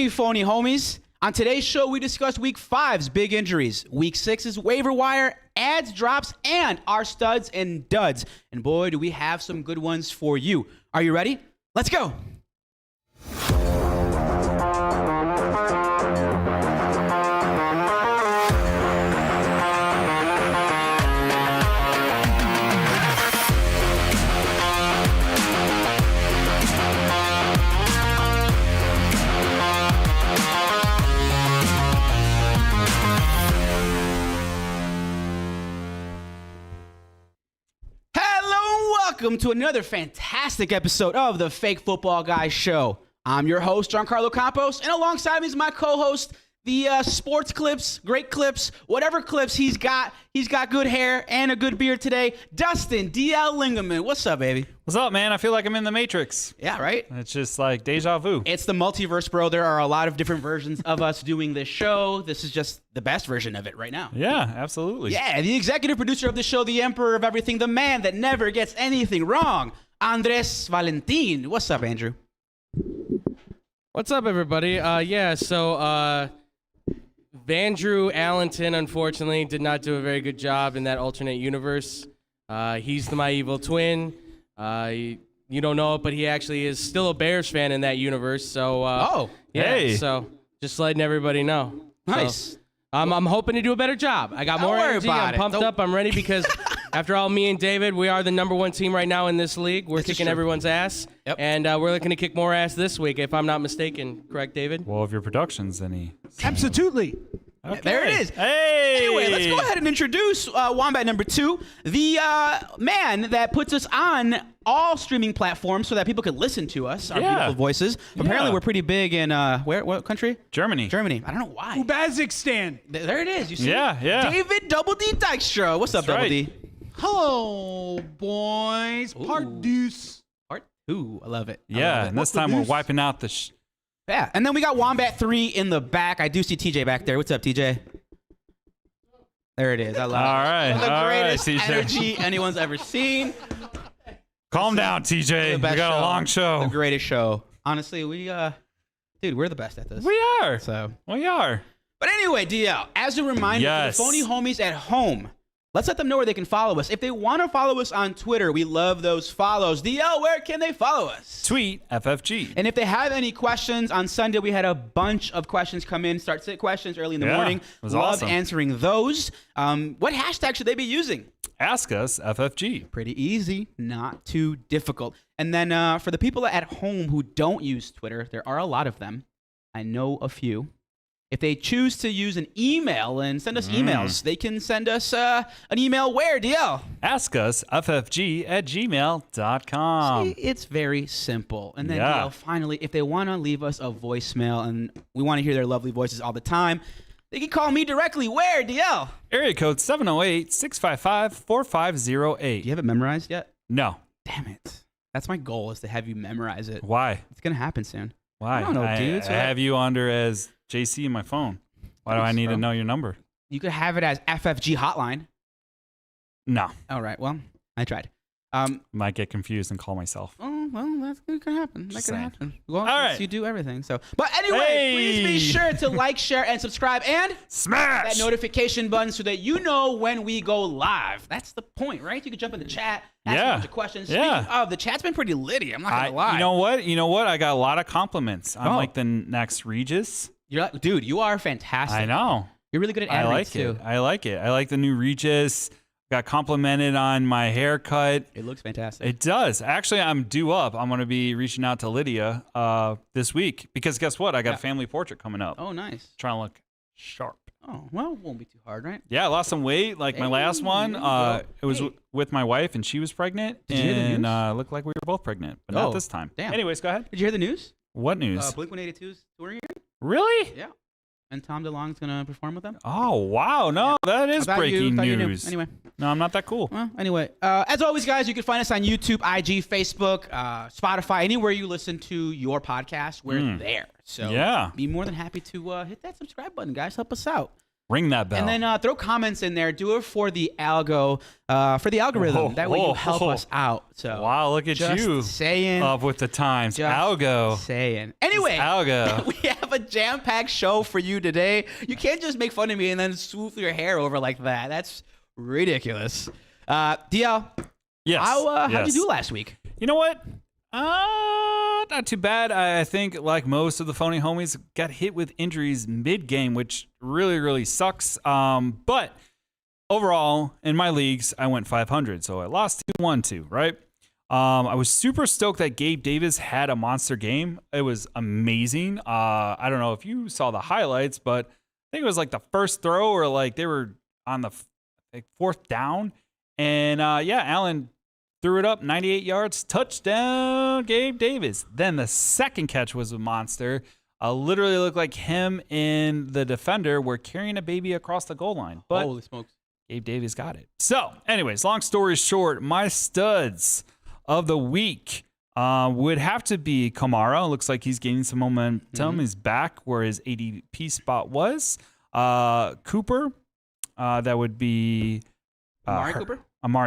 Hey, phony homies. On today's show, we discuss Week 5's big injuries, Week 6's waiver wire, ads, drops, and our studs and duds. And boy, do we have some good ones for you. Are you ready? Let's go. Welcome to another fantastic episode of the Fake Football Guys Show. I'm your host, Giancarlo Campos, and alongside me is my co-host, the sports clips, great clips, whatever clips he's got. He's got good hair and a good beard today. Dustin, DL Lingaman. What's up, baby? What's up, man? I feel like I'm in the Matrix. Yeah, right? It's just like deja vu. It's the multiverse, bro. There are a lot of different versions of us doing this show. This is just the best version of it right now. Yeah, absolutely. Yeah, the executive producer of the show, the emperor of everything, the man that never gets anything wrong, Andres Valentin. What's up, Andrew? What's up, everybody? Vandrew Allenton, unfortunately, did not do a very good job in that alternate universe. He's my evil twin. You don't know it, but he actually is still a Bears fan in that universe. So, hey. So just letting everybody know. Nice. So, I'm hoping to do a better job. I got more energy. I'm pumped up. I'm ready because, after all, me and David, we are the #1 team right now in this league. We're kicking everyone's ass. Yep. And we're looking to kick more ass this week, if I'm not mistaken. Correct, David? Well, if your production's any. Absolutely. Okay. There it is. Hey. Anyway, let's go ahead and introduce Wombat number 2, the man that puts us on all streaming platforms so that people can listen to us, our beautiful voices. Apparently, we're pretty big in what country? Germany. Germany. I don't know why. Kazakhstan. There it is. You see? Yeah. David Double D Dykstra. What's up, That's Double right. D? Hello, boys. Part deuce. Part 2. I love it. Yeah, and this time we're wiping out the. Yeah, and then we got Wombat 3 in the back. I do see TJ back there. What's up, TJ? There it is. I love it. All right. The greatest TJ. energy anyone's ever seen. Calm down, TJ. We got a long show. The greatest show. Honestly, dude, we're the best at this. We are. So. We are. But anyway, DL, as a reminder to the phony homies at home, let's let them know where they can follow us. If they want to follow us on Twitter, we love those follows. DL, where can they follow us? Tweet FFG. And if they have any questions, on Sunday we had a bunch of questions come in, start sit questions early in the morning. It was Loved awesome. answering those. What hashtag should they be using? Ask us FFG. Pretty easy, not too difficult. And then for the people at home who don't use Twitter, there are a lot of them. I know a few. If they choose to use an email and send us emails, they can send us an email where, DL? Ask us ffg@gmail.com. See, it's very simple. And then, DL, finally, if they want to leave us a voicemail, and we want to hear their lovely voices all the time, they can call me directly. Where, DL? Area code 708-655-4508. Do you have it memorized yet? No. Damn it. That's my goal, is to have you memorize it. Why? It's going to happen soon. Why? I don't know, dude. I have you under as JC in my phone. Why do I need to know your number? You could have it as FFG hotline. No. All right. Well, I tried. Might get confused and call myself. Oh, well, that could happen. That could happen. Well, all right. You do everything. So, but anyway, please be sure to like, share, and subscribe, and smash that notification button so that you know when we go live. That's the point, right? You can jump in the chat, ask a bunch of questions. Speaking of, the chat's been pretty litty. I'm not gonna lie. You know what? I got a lot of compliments. I'm like the next Regis. You're like, dude, you are fantastic. I know. You're really good at animating too. I like it. I like the new Regis. Got complimented on my haircut. It looks fantastic. It does. Actually, I'm due up. I'm going to be reaching out to Lydia this week because guess what? I got a family portrait coming up. Oh, nice. Trying to look sharp. Oh, well, it won't be too hard, right? Yeah, I lost some weight. Like my last one, it was with my wife, and she was pregnant. Did you hear the news? And looked like we were both pregnant, but not this time. Damn. Anyways, go ahead. Did you hear the news? What news? Blink-182's touring again. Really? Yeah. And Tom DeLonge's going to perform with them. Oh, wow. No, that is breaking news. Anyway. No, I'm not that cool. Well, anyway, as always, guys, you can find us on YouTube, IG, Facebook, Spotify, anywhere you listen to your podcast. We're there. So be more than happy to hit that subscribe button, guys. Help us out. Ring that bell. And then throw comments in there. Do it for the algorithm. That way you help us out. So wow, look at just you. saying. Up with the times. Just Algo. saying. Anyway, Algo. we have a jam-packed show for you today. You can't just make fun of me and then swoop your hair over like that. That's ridiculous. DL, Yes. how'd you do last week? You know what? Not too bad. I think, like most of the phony homies, got hit with injuries mid-game, which really, really sucks. But overall, in my leagues, I went 500, so I lost 2-1-2, right? I was super stoked that Gabe Davis had a monster game. It was amazing. I don't know if you saw the highlights, but I think it was like the first throw or like they were on the fourth down. And Allen threw it up 98 yards, touchdown, Gabe Davis. Then the second catch was a monster. Literally looked like him and the defender were carrying a baby across the goal line. But Holy smokes. Gabe Davis got it. So, anyways, long story short, my studs of the week would have to be Kamara. Looks like he's gaining some momentum. He's back where his ADP spot was. Cooper, that would be Amari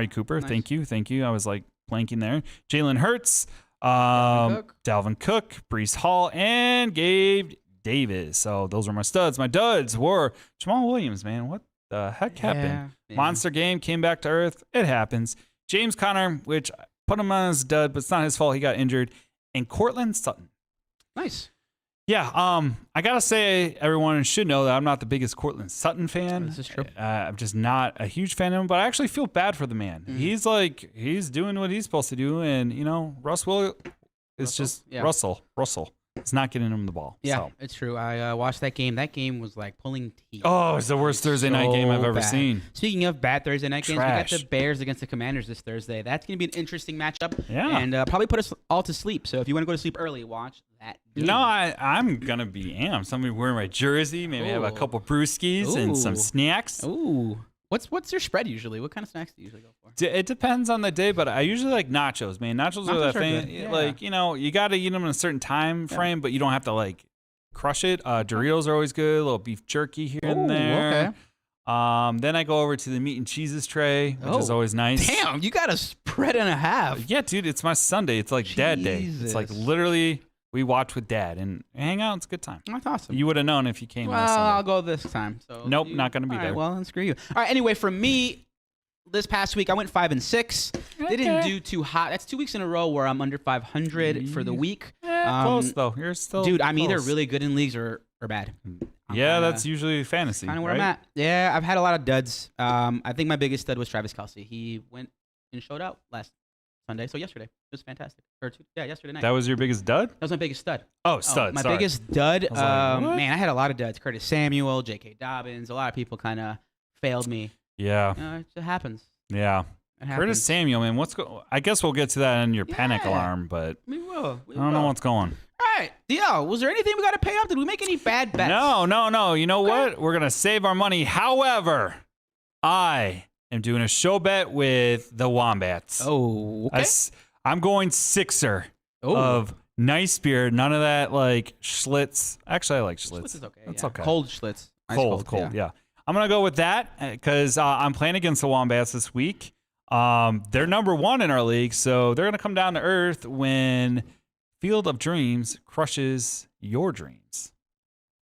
Cooper. Nice. Thank you. I was like blanking there. Jalen Hurts, Dalvin Cook, Breece Hall, and Gabe Davis. So those were my studs. My duds were Jamal Williams, man. What the heck happened? Yeah. Monster game, came back to earth. It happens. James Conner, which I put him on as dud, but it's not his fault. He got injured. And Cortland Sutton. Nice. Yeah, I gotta say, everyone should know that I'm not the biggest Cortland Sutton fan. This is true. I'm just not a huge fan of him, but I actually feel bad for the man. He's doing what he's supposed to do, and Russell. It's not getting him the ball. Yeah, So. it's true. I watched that game. That game was like pulling teeth. Oh, it's the worst Thursday night game I've ever bad. seen. Speaking of bad Thursday night games, Trash. we got the Bears against the Commanders this Thursday. That's going to be an interesting matchup. Yeah. And probably put us all to sleep. So if you want to go to sleep early, watch that game. No, I'm going to be amped. Somebody wearing my jersey, maybe have a couple brewskis and some Ooh. snacks. Ooh. What's your spread usually? What kind of snacks do you usually go for? It depends on the day, but I usually like nachos, man. Nachos are that Nachos are thing. good, yeah. Like, you got to eat them in a certain time frame, but you don't have to like crush it. Doritos are always good. A little beef jerky here and there. Okay. Then I go over to the meat and cheeses tray, which is always nice. Damn, you got a spread and a half. Yeah, dude, it's my Sunday. It's like dad day. It's like Jesus. literally we watch with dad and hang out. It's a good time. That's awesome. You would have known if you came on a Well, Sunday. I'll go this time. So Nope, not gonna be all right, there. Well, then screw you. All right. Anyway, for me, this past week I went 5-6. Didn't do too hot. That's 2 weeks in a row where I'm under 500 for the week. Close though. You're still Dude, I'm either close. really good in leagues or bad. Yeah, that's usually fantasy. kind of where right? I'm at. Yeah, I've had a lot of duds. I think my biggest stud was Travis Kelce. He went and showed out last Sunday, so yesterday. It was fantastic. Yesterday night. That was your biggest dud? That was my biggest stud. Oh, stud. My sorry. biggest dud. was like, what? Man, I had a lot of duds. Curtis Samuel, J.K. Dobbins. A lot of people kind of failed me. Yeah. It happens. Yeah. It happens. Curtis Samuel, man. I guess we'll get to that in your panic Yeah. alarm, but We will. I don't know what's going. All right, DL, was there anything we got to pay up? Did we make any bad bets? No. You know what? We're going to save our money. However, I am doing a show bet with the Wombats. Oh, okay. I'm going Sixer Oh. of nice beer. None of that like Schlitz. Actually, I like Schlitz. Schlitz is okay. That's yeah. okay. Cold Schlitz. Ice Cold, yeah. I'm going to go with that because I'm playing against the Wombats this week. They're number 1 in our league, so they're going to come down to earth when Field of Dreams crushes your dreams.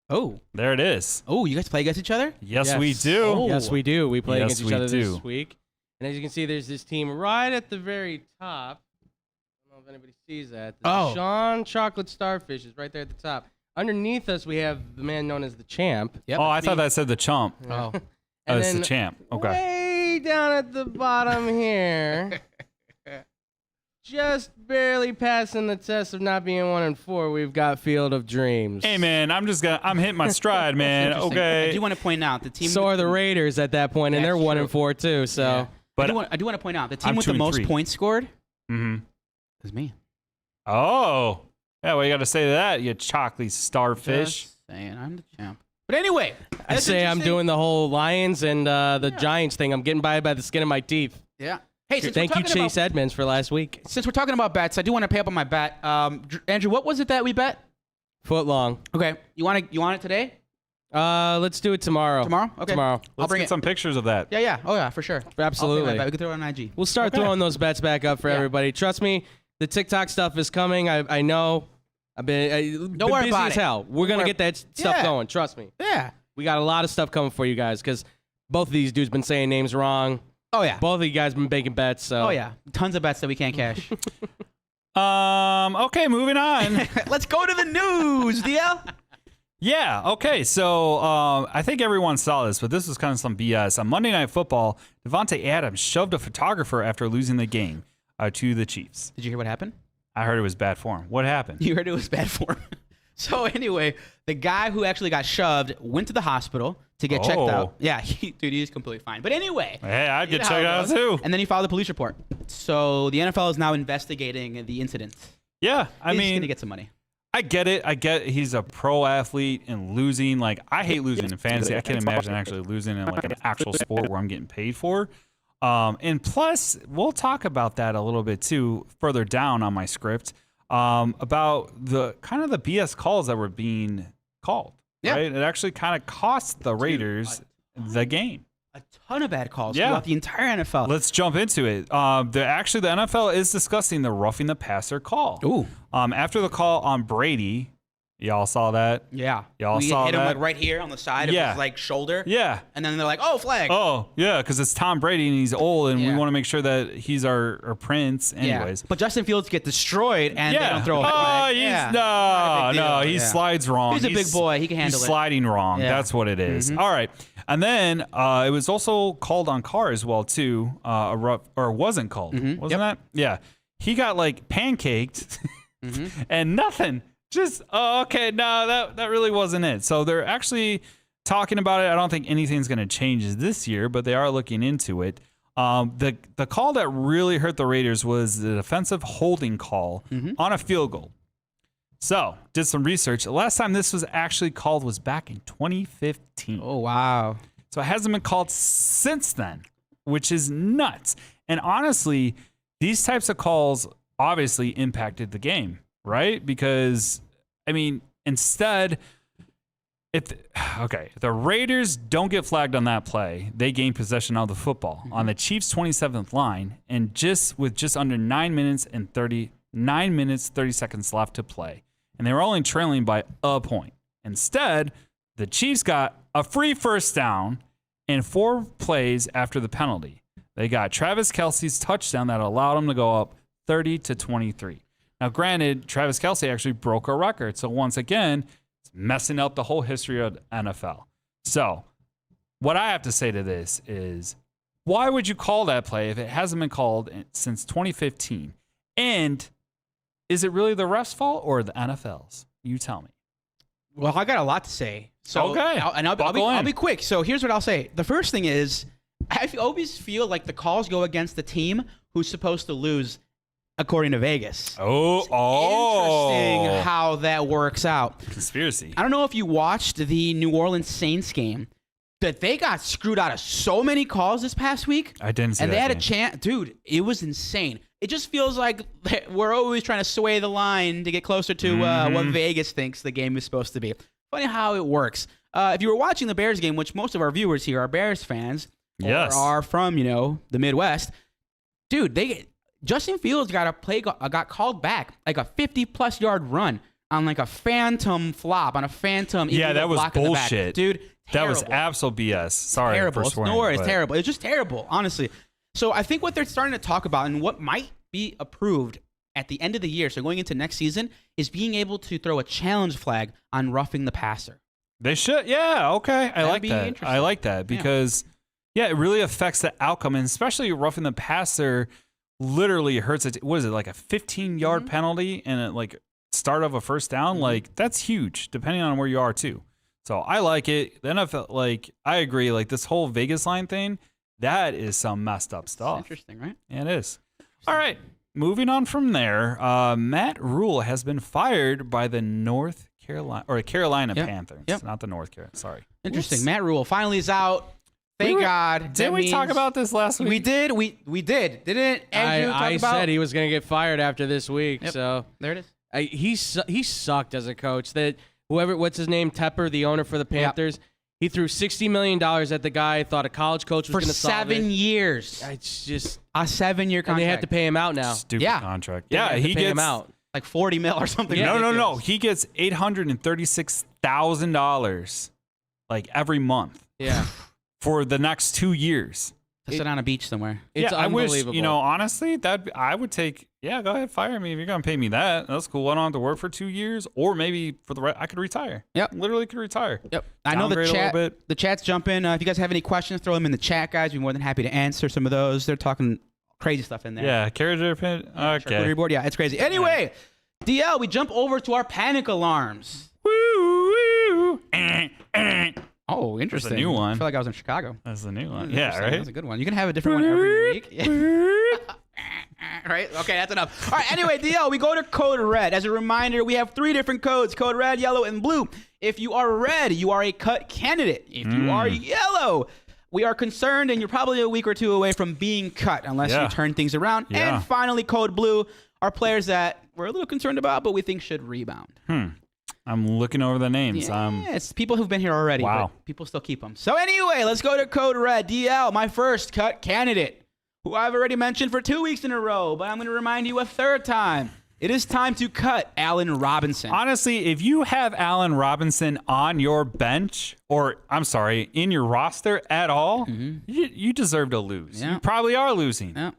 Oh. There it is. Oh, you guys play against each other? Yes, we do. Oh. Yes, we do. We play Yes, against each we other do. this week. And as you can see, there's this team right at the very top. I don't know if anybody sees that. The Oh. Sean Chocolate Starfish is right there at the top. Underneath us, we have the man known as the Champ. Yep. Oh, I that's thought me. that said the chump. Oh. Oh, And it's the then champ. Okay. Way down at the bottom here, just barely passing the test of not being 1-4, we've got Field of Dreams. Hey, man, I'm hitting my stride, man. Interesting. Okay. I do want to point out the team. So are the Raiders at that point, and That's they're true. 1-4 too. So Yeah. But I do want to point out the team I'm with the 2 and most 3. points scored Mm-hmm. is me. Oh. Yeah, well, you got to say that, you chocolate starfish. Just saying, I'm the champ. But anyway, I that's say I'm interesting. doing the whole Lions and the Giants thing. I'm getting by the skin of my teeth. Yeah. Hey, since Thank we're you, talking Chase Edmonds, for last week. Since we're talking about bets, I do want to pay up on my bet. Andrew, what was it that we bet? Foot long. Okay, you want it today? Let's do it tomorrow. Tomorrow? Okay. Tomorrow. Let's bring get it. some pictures of that. Yeah. Oh, yeah, for sure. Absolutely. We can throw it on IG. We'll start throwing those bets back up for everybody. Trust me, the TikTok stuff is coming. I know. I've been Don't worry busy about as it. hell. We're going to get that stuff Yeah. going. Trust me. Yeah. We got a lot of stuff coming for you guys because both of these dudes been saying names wrong. Oh, yeah. Both of you guys been making bets. So. Oh, yeah. Tons of bets that we can't cash. Okay, moving on. Let's go to the news, DL. Yeah, okay. So I think everyone saw this, but this was kind of some BS. On Monday Night Football, Devontae Adams shoved a photographer after losing the game to the Chiefs. Did you hear what happened? I heard it was bad form. What happened? You heard it was bad form. So anyway, the guy who actually got shoved went to the hospital to get checked out. Yeah, dude, he's completely fine. But anyway. Hey, I'd you get know how checked it out goes. too. And then he filed a police report. So the NFL is now investigating the incident. Yeah, He's going to get some money. I get it. He's a pro athlete and losing. Like, I hate losing in fantasy. I can't imagine actually losing in like an actual sport where I'm getting paid for. And plus, we'll talk about that a little bit too further down on my script about the kind of the BS calls that were being called. Yeah. Right? It actually kind of cost the Raiders the game. A ton of bad calls Yeah. throughout the entire NFL. Let's jump into it. The NFL is discussing the roughing the passer call. Ooh. After the call on Brady, y'all saw that? Yeah. Y'all we saw hit him that? like right here on the side of Yeah. his like shoulder. Yeah. And then they're like, oh, flag. Oh, yeah, because it's Tom Brady and he's old, and we Yeah. want to make sure that he's our prince. Anyways. Yeah. But Justin Fields get destroyed and they don't throw a Oh, flag. he's Yeah. Not a big no, deal. he Yeah. slides wrong. He's a big boy. He can handle he's it. sliding wrong. Yeah. That's what it is. All right. And then it was also called on Carr as well too. Or wasn't called. Wasn't that? Yeah. He got like pancaked and nothing. Just okay, no, that really wasn't it. So they're actually talking about it. I don't think anything's going to change this year, but they are looking into it. The call that really hurt the Raiders was the defensive holding call on a field goal. So did some research. The last time this was actually called was back in 2015. Oh, wow. So it hasn't been called since then, which is nuts. And honestly, these types of calls obviously impacted the game, right? Because, I mean, instead, if the Raiders don't get flagged on that play, they gain possession of the football on the Chiefs' 27th line, and with just under 9 minutes 30 seconds left to play. And they were only trailing by a point. Instead, the Chiefs got a free first down and 4 plays after the penalty. They got Travis Kelce's touchdown that allowed them to go up 30-23. Now, granted, Travis Kelce actually broke a record. So once again, it's messing up the whole history of the NFL. So what I have to say to this is, why would you call that play if it hasn't been called since 2015? And is it really the ref's fault or the NFL's? You tell me. Well, I got a lot to say. So, Okay. I'll be quick. So here's what I'll say. The first thing is, I always feel like the calls go against the team who's supposed to lose, according to Vegas. Interesting how that works out. Conspiracy. I don't know if you watched the New Orleans Saints game, that they got screwed out of so many calls this past week. I didn't see and that they had game. a chance. Dude, it was insane. It just feels like we're always trying to sway the line to get closer to what Vegas thinks the game is supposed to be. Funny how it works. If you were watching the Bears game, which most of our viewers here are Bears fans, Yes. or are from, the Midwest, dude, Justin Fields got called back like a 50-plus yard run on like a phantom flop on a phantom. Yeah, that was block in the back. bullshit. Dude. That was Terrible. absolute BS. Sorry Terrible. for swearing. No worries, but- terrible. It's just terrible, honestly. So I think what they're starting to talk about and what might be approved at the end of the year, so going into next season, is being able to throw a challenge flag on roughing the passer. They should. Yeah, okay. I That'd like be that. interesting. I like that because, it really affects the outcome, and especially roughing the passer literally hurts it. What is it, like a 15-yard penalty and a, like start of a first down? Like, that's huge, depending on where you are, too. So I like it. The NFL, I agree. Like, this whole Vegas line thing, that is some messed up stuff. Interesting, right? Yeah, it is. All right. Moving on from there, Matt Rule has been fired by the Carolina Panthers. Yep. Not the North Carolina. Sorry. Interesting. Whoops. Matt Rule finally is out. Thank God. Didn't we talk about this last week? We did. We did. Didn't Andrew talk I about? said he was going to get fired after this week. Yep. So There it is. he sucked as a coach. That what's his name, Tepper, the owner for the Panthers. He threw $60 million at the guy. Thought a college coach was going to solve it. For 7 years. It's just A 7-year contract. and they had to pay him out now. Stupid Yeah. contract. They had Yeah, to he pay gets him out. Like 40 mil or something. No. ridiculous. He gets $836,000 like every month Yeah, for the next 2 years. To sit on a beach somewhere. it's yeah, I wish, unbelievable. honestly, I would take, go ahead, fire me. If you're going to pay me that, that's cool. I don't have to work for 2 years, or maybe for the I could retire. Yep. Literally could retire. Yep. I know Downgrade a little bit. the chat's jumping. If you guys have any questions, throw them in the chat, guys. We'd be more than happy to answer some of those. They're talking crazy stuff in there. Yeah, carriage pin. Okay. Charcuterie board. Yeah, it's crazy. Anyway, DL, we jump over to our panic alarms. Woo, woo. Oh, interesting. new one. I feel like I was in Chicago. That's the new one. That's Yeah, interesting. right? That's a good one. You can have a different one every week. Yeah. Right? Okay, that's enough. All right, anyway, DL, we go to code red. As a reminder, we have 3 different codes, code red, yellow, and blue. If you are red, you are a cut candidate. If you are yellow, we are concerned, and you're probably a week or 2 away from being cut unless you turn things around. Yeah. And finally, code blue are players that we're a little concerned about, but we think should rebound. I'm looking over the names. Yeah, it's people who've been here already, Wow. but people still keep them. So anyway, let's go to code red. DL, my first cut candidate, who I've already mentioned for 2 weeks in a row, but I'm going to remind you a third time. It is time to cut Allen Robinson. Honestly, if you have Allen Robinson on your bench, or I'm sorry, in your roster at all, you deserve to lose. Yeah. You probably are losing. Yeah.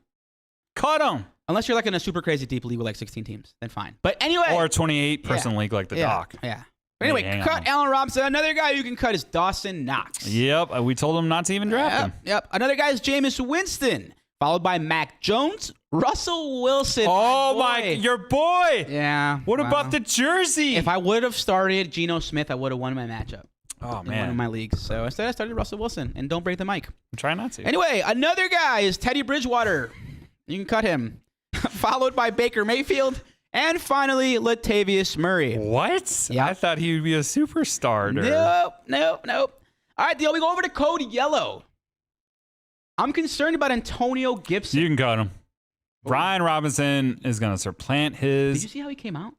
Cut him. Unless you're like in a super crazy deep league with like 16 teams, then fine. But anyway. Or a 28-person league like the Doc. Yeah. But anyway, hang cut on. Allen Robinson. Another guy you can cut is Dawson Knox. Yep, we told him not to even draft him. Yep. Another guy is Jameis Winston, followed by Mac Jones, Russell Wilson. Oh, my boy. your boy. Yeah. What about the jersey? If I would have started Geno Smith, I would have won my matchup. Oh, In one of man. my leagues. So instead, I started Russell Wilson. And don't break the mic. I'm trying not to. Anyway, another guy is Teddy Bridgewater. You can cut him. Followed by Baker Mayfield. And finally, Latavius Murray. What? Yep. I thought he would be a superstar. Nope. All right, Theo, we go over to code yellow. I'm concerned about Antonio Gibson. You can cut him. Brian Robinson is going to supplant Did his. you see how he came out?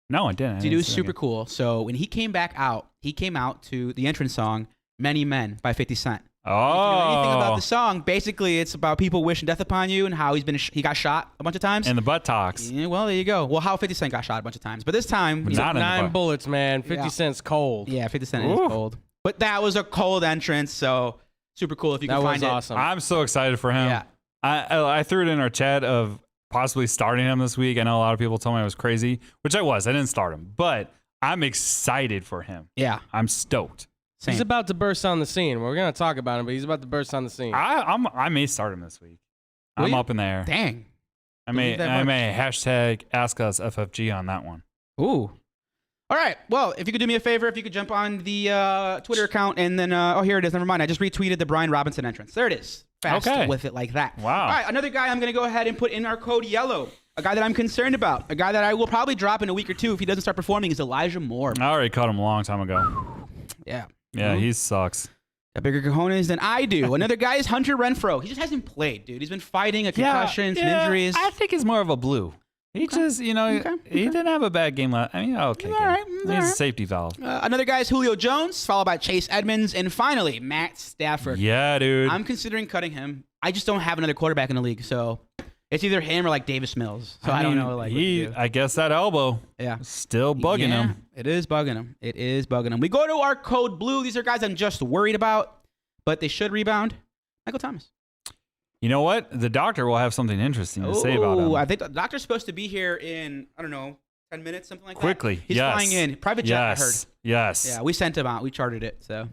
No, I didn't. Dude, it was super cool. So when he came back out, he came out to the entrance song, Many Men by 50 Cent. If you know anything about the song, basically it's about people wishing death upon you and how he got shot a bunch of times. And the buttocks. Yeah, well, there you go. Well, how 50 Cent got shot a bunch of times. But this time, Not in the 9 butt. bullets, man. 50 cents cold. yeah, 50 Cent is Ooh. cold. But that was a cold entrance, so super cool if you That can was find it. awesome. I'm so excited for him. Yeah. I threw it in our chat of possibly starting him this week. I know a lot of people told me I was crazy, which I was. I didn't start him, but I'm excited for him. Yeah. I'm stoked. Same. He's about to burst on the scene. We're going to talk about him, but he's about to burst on the scene. I may start him this week. Will I'm you? up in the air. Dang. I Believe that may hashtag ask us FFG on that one. Ooh. All right. Well, if you could do me a favor, if you could jump on the Twitter account and then, oh, here it is. Never mind. I just retweeted the Brian Robinson entrance. There it is. Fast Okay. with it like that. Wow. All right. Another guy I'm going to go ahead and put in our code yellow. A guy that I'm concerned about. A guy that I will probably drop in a week or 2 if he doesn't start performing is Elijah Moore. I already cut him a long time ago. Yeah. Yeah, he sucks. Got bigger cojones than I do. Another guy is Hunter Renfrow. He just hasn't played, dude. He's been fighting a concussion, some injuries. I think he's more of a blue. He just, he didn't have a bad game last. I mean, okay. All game. right, He's all a right. safety valve. Another guy is Julio Jones, followed by Chase Edmonds, and finally, Matt Stafford. Yeah, dude. I'm considering cutting him. I just don't have another quarterback in the league, so it's either him or like Davis Mills. So I don't mean, know. Like, what to do. I guess that elbow Yeah. still bugging Yeah, him. It is bugging him. We go to our code blue. These are guys I'm just worried about, but they should rebound. Michael Thomas. You know what? The doctor will have something interesting to say about him. I think the doctor's supposed to be here in, I don't know, 10 minutes, something like Quickly, that. He's yes. flying in. Private jet, I heard. Yes. Yeah, we sent him out. We chartered it. So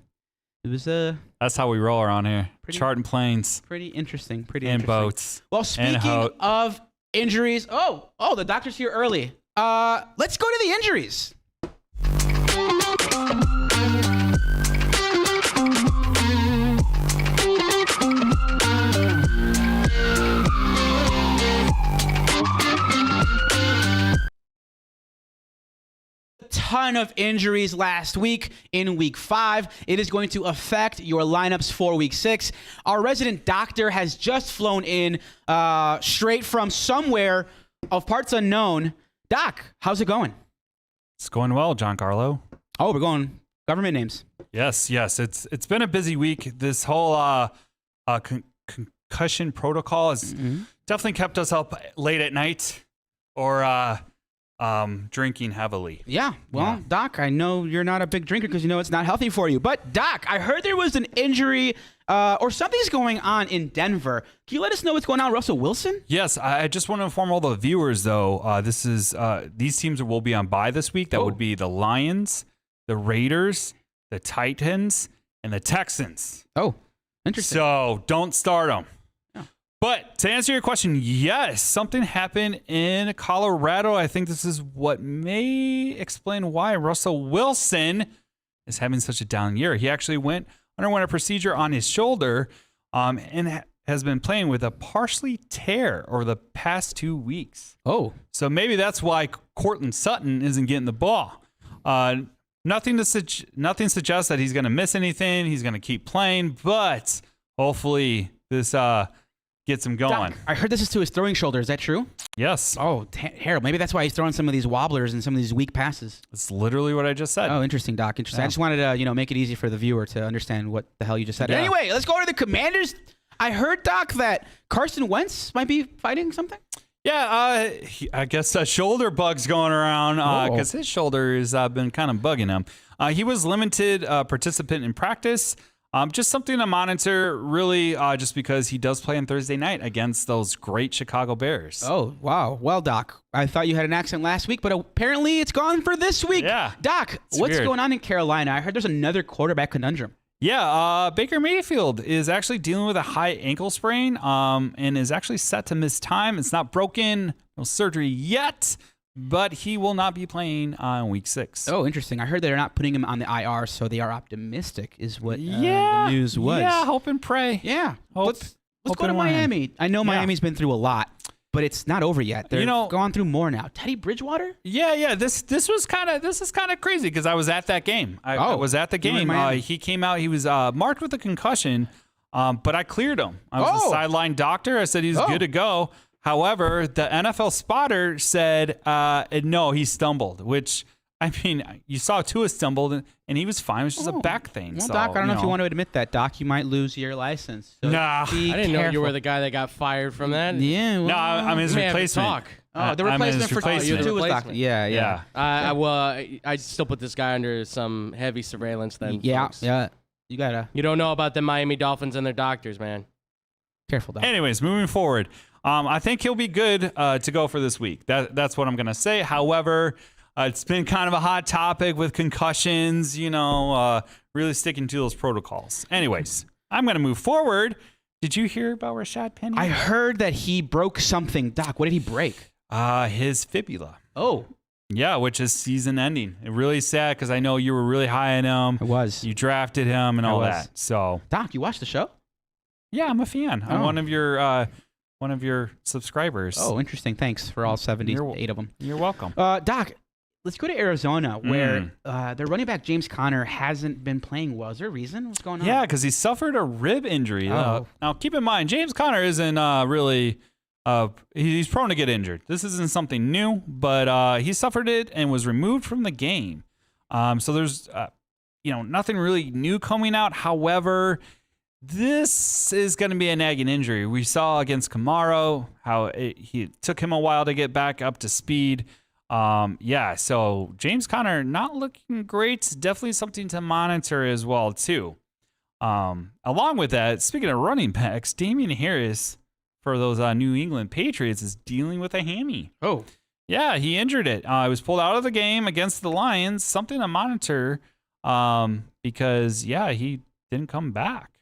it was That's how we roll around here. Charting planes pretty interesting. and boats. Well, speaking of injuries, the doctor's here early. Let's go to the injuries. Ton of injuries last week in week 5. It is going to affect your lineups for week 6. Our resident doctor has just flown in straight from somewhere of parts unknown. Doc, how's it going? It's going well, Giancarlo. Oh, we're going government names. Yes. It's been a busy week. This whole concussion protocol has definitely kept us up late at night or drinking heavily. Yeah. Well, Doc, I know you're not a big drinker because you know it's not healthy for you. But, Doc, I heard there was an injury or something's going on in Denver. Can you let us know what's going on with Russell Wilson? Yes, I just want to inform all the viewers, though, these teams will be on bye this week. That would be the Lions, the Raiders, the Titans, and the Texans. Oh, interesting. So don't start them. But to answer your question, yes, something happened in Colorado. I think this is what may explain why Russell Wilson is having such a down year. He actually underwent a procedure on his shoulder and has been playing with a partially tear over the past 2 weeks. Oh. So maybe that's why Courtland Sutton isn't getting the ball. Nothing suggests that he's going to miss anything. He's going to keep playing, but hopefully this gets him going. Doc, I heard this is to his throwing shoulder. Is that true? Yes. Oh, Harold, maybe that's why he's throwing some of these wobblers and some of these weak passes. That's literally what I just said. Oh, interesting, Doc. Interesting. Yeah. I just wanted to, make it easy for the viewer to understand what the hell you just said. Yeah. Anyway, let's go to the Commanders. I heard, Doc, that Carson Wentz might be fighting something. Yeah, I guess a shoulder bug's going around because his shoulder has been kind of bugging him. He was limited participant in practice. Just something to monitor, really, just because he does play on Thursday night against those great Chicago Bears. Oh, wow. Well, Doc, I thought you had an accent last week, but apparently it's gone for this week. Yeah. Doc, what's weird. going on in Carolina? I heard there's another quarterback conundrum. Yeah, Baker Mayfield is actually dealing with a high ankle sprain and is actually set to miss time. It's not broken, no surgery yet, but he will not be playing on week 6. Oh, interesting. I heard they're not putting him on the IR, so they are optimistic, is what the news was. Yeah, hope and pray. Yeah. Let's hope go to and win. Miami. I know Miami's been through a lot, but it's not over yet. They're going through more now. Teddy Bridgewater? Yeah. This is kind of crazy because I was at that game. I was at the game. He came out. He was marked with a concussion, but I cleared him. I was the sideline doctor. I said he was good to go. However, the NFL spotter said no, he stumbled. Which I mean, you saw Tua stumbled and he was fine. It was just a back thing. Well, so, Doc, I don't know if you want to admit that, Doc. You might lose your license. So Nah. I didn't know you were the guy that got fired from that. Yeah. Well, No, I'm his We have to replacement. talk. Oh, the I'm his replacement for replacement. Tua was Doc. Replacement. Yeah. I still put this guy under some heavy surveillance then. Yeah. folks. Yeah. You gotta You don't know about the Miami Dolphins and their doctors, man. careful, Doc. Anyways, moving forward, I think he'll be good to go for this week. That's what I'm going to say. However, it's been kind of a hot topic with concussions, really sticking to those protocols. Anyways, I'm going to move forward. Did you hear about Rashad Penny? I heard that he broke something. Doc, what did he break? His fibula. Oh. Yeah, which is season ending. Really sad because I know you were really high on him. I was. You drafted him and all was. that. So, Doc, you watched the show? yeah, I'm a fan. I'm one of your subscribers. Oh, interesting. Thanks for all 78 of them. You're welcome. Doc, let's go to Arizona where their running back James Conner hasn't been playing well. Is there a reason? What's going on? Yeah, because he suffered a rib injury. Oh. Now, keep in mind, James Conner isn't really he's prone to get injured. This isn't something new, but he suffered it and was removed from the game. So there's nothing really new coming out. However, this is going to be a nagging injury. We saw against Kamara how it took him a while to get back up to speed. So James Conner not looking great. Definitely something to monitor as well, too. Along with that, speaking of running backs, Damian Harris for those New England Patriots is dealing with a hammy. Oh. Yeah, he injured it. He was pulled out of the game against the Lions. Something to monitor because, he didn't come back.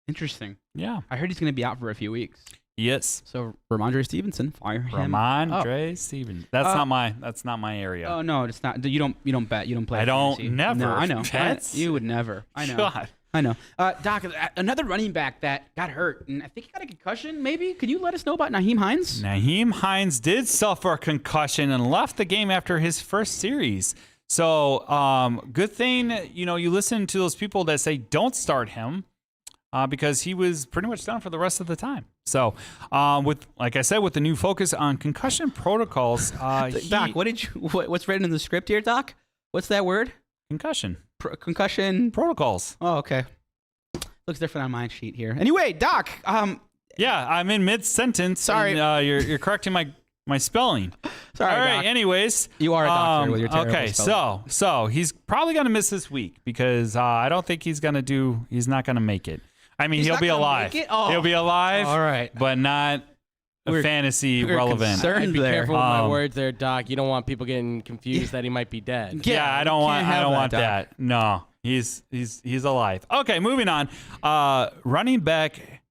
Interesting. Yeah. I heard he's going to be out for a few weeks. Yes. So Ramondre Stevenson, fire him. Ramondre Stevenson. That's not my area. Oh no, it's not. You don't bet. You don't play. I don't fantasy. never. No, I know. Pets? You would never. I know. God. I know. Doc, another running back that got hurt, and I think he got a concussion. Maybe could you let us know about Nyheim Hines? Nyheim Hines did suffer a concussion and left the game after his first series. So, good thing you listen to those people that say don't start him. Because he was pretty much done for the rest of the time. So, like I said, with the new focus on concussion protocols, Doc, what's written in the script here, Doc? What's that word? concussion protocols. Oh, okay. Looks different on my sheet here. Anyway, Doc. Yeah, I'm in mid-sentence. Sorry. And, you're correcting my spelling. Sorry, All right. Doc. Anyways, You are a doctor with your terrible okay. spelling. So he's probably gonna miss this week because I don't think he's not gonna make it. I mean, He's he'll not be gonna alive. make it? Oh. He'll be alive. All right. but not fantasy we're relevant. concerned. I'd be there. careful with my words there, Doc. You don't want people getting confused that he might be dead. Yeah, Yeah, I don't you want. can't I don't have want that, that. No, he's alive. Okay, moving on. Running back,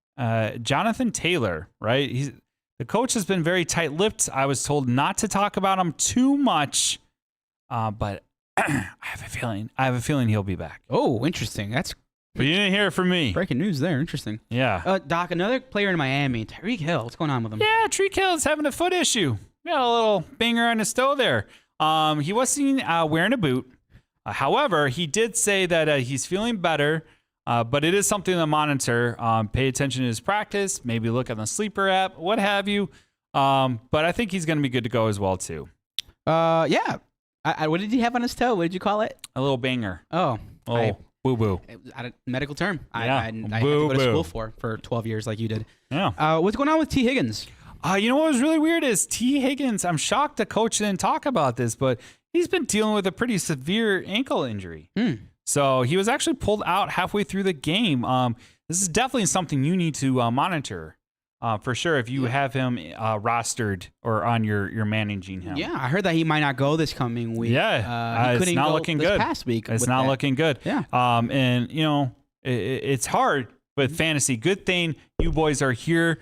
Jonathan Taylor. Right. The coach has been very tight-lipped. I was told not to talk about him too much, but I have a feeling he'll be back. Oh, interesting. That's But you didn't hear it from me. breaking news there. Interesting. Yeah. Doc, another player in Miami, Tyreek Hill. What's going on with him? Yeah, Tyreek Hill is having a foot issue. Got a little banger on his toe there. He was seen wearing a boot. However, he did say that he's feeling better, but it is something to monitor. Pay attention to his practice, maybe look at the sleeper app, what have you. But I think he's going to be good to go as well, too. Yeah. What did he have on his toe? What did you call it? A little banger. Oh. Boo-boo. Medical term. Yeah. I had to go to school for 12 years like you did. Yeah. What's going on with T. Higgins? You know what was really weird is T. Higgins, I'm shocked the coach didn't talk about this, but he's been dealing with a pretty severe ankle injury. So he was actually pulled out halfway through the game. This is definitely something you need to monitor for sure if you have him rostered or on your managing him. Yeah, I heard that he might not go this coming week. Yeah, he it's couldn't not go looking this good. Past week, It's with not that. looking good. Yeah. And you know it's hard with fantasy. Good thing you boys are here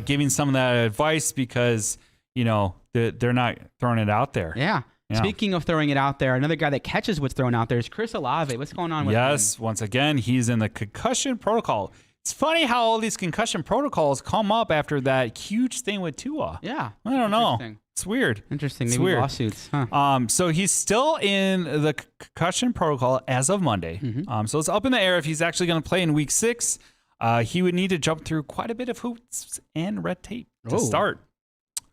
giving some of that advice because you know they're not throwing it out there. Yeah. Yeah. Speaking of throwing it out there, another guy that catches what's thrown out there is Chris Olave. What's going on with him? Yes, once again, he's in the concussion protocol. It's funny how all these concussion protocols come up after that huge thing with Tua. Yeah. I don't know. Interesting. It's weird. Interesting. It's Maybe weird. lawsuits. Huh. So he's still in the concussion protocol as of Monday. So it's up in the air if he's actually going to play in week 6. He would need to jump through quite a bit of hoops and red tape to start.